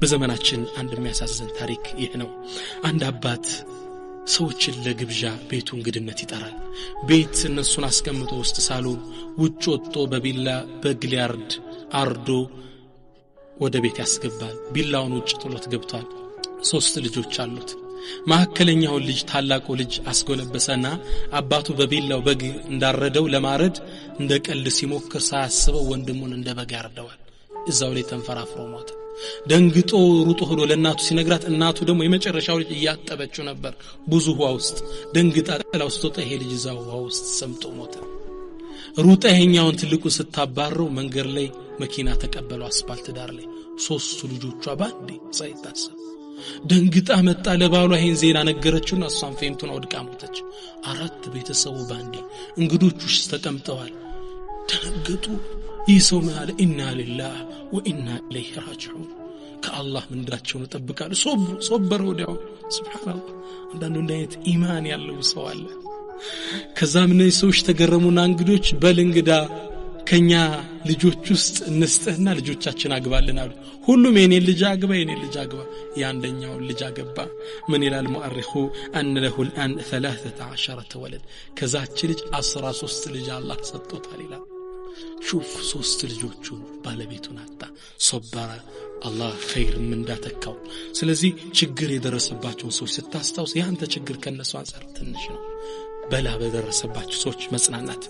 በዘመናችን አንድ የሚያሳዝን ታሪክ ይህ ነው። አንድ አባት ሰዎችን ለግብዣ ቤቱ እንግድነት ይጠራል። ቤት እነሱን አስቀምጦ ውስጥ ሳሎን ውጭ ወጥቶ በቢላ በግሊያርድ አርዶ ወደ ቤት ያስገባል። ቢላውን ውጭ ጥሎት ገብቷል። 3 ልጆች አሉት። ማከለኛው ልጅ ታላቁ ልጅ አስጎነበሰና አባቱ በቢላው በግ እንዳረደው ለማረድ እንደ ቀልድ ሲሞክር ሳያስበው ወንድሙን እንደ በግ ያርደዋል። እዛው ላይ ተንፈራፍሮ ሞተ። ደንግጦ ሩጦ ሄዶ ለእናቱ ሲነግራት እናቱ ደግሞ የመጨረሻው ልጅ እያጠበችው ነበር ብዙ ውሃ ውስጥ። ደንግጣ ጥላው ስትወጣ ይሄ ልጅ እዛው ውሃ ውስጥ ሰምጦ ሞተ። ሩጣ ይሄኛውን ትልቁ ስታባረው መንገድ ላይ መኪና ተቀበለው አስፋልት ዳር ላይ 3 ልጆቿ ባንዴ ሳይታሰብ ደንግጣ መጣ ለባሏ ይሄን ዜና ነገረችውና እሷን ፌንቱን ወድቃ ሞተች። 4 ቤተሰቡ ባንዴ እንግዶቹስ ተቀምጠዋል። ተነገጡ። ይህ ሰው ማለት ኢና ሊላህ ወኢና ኢለይሂ ራጂዑን ከአላህ ምንዳቸውን ተጠብቃሉ። ሶበር ወዲያው ሱብሃንአላህ። አንዳንዱ አይነት ኢማን ያለው ሰው አለ። ከዛም እነዚህ ሰዎች ተገረሙና እንግዶች በል እንግዳ ከኛ ልጆች ውስጥ እንስጥህና ልጆቻችን አግባልን አሉ። ሁሉም የኔ ልጅ አግባ ያንደኛው ልጅ አገባ። ምን ይላል ሙአሪኹ አን ለሁ الان 13 ወለድ ከዛች ልጅ 13 ልጅ አላህ ሰጥቶታል ይላል። ሹፍ 3 ልጆቹ ባለቤቱን አጣ። ሶበራ አላህ ኸይር እንዳተካው። ስለዚህ ችግር የደረሰባቸው ሰዎች ስታስታውስ ያንተ ችግር ከነሱ አንፃር ትንሽ ነው። በላ በደረሰባቸው ሰዎች መጽናናት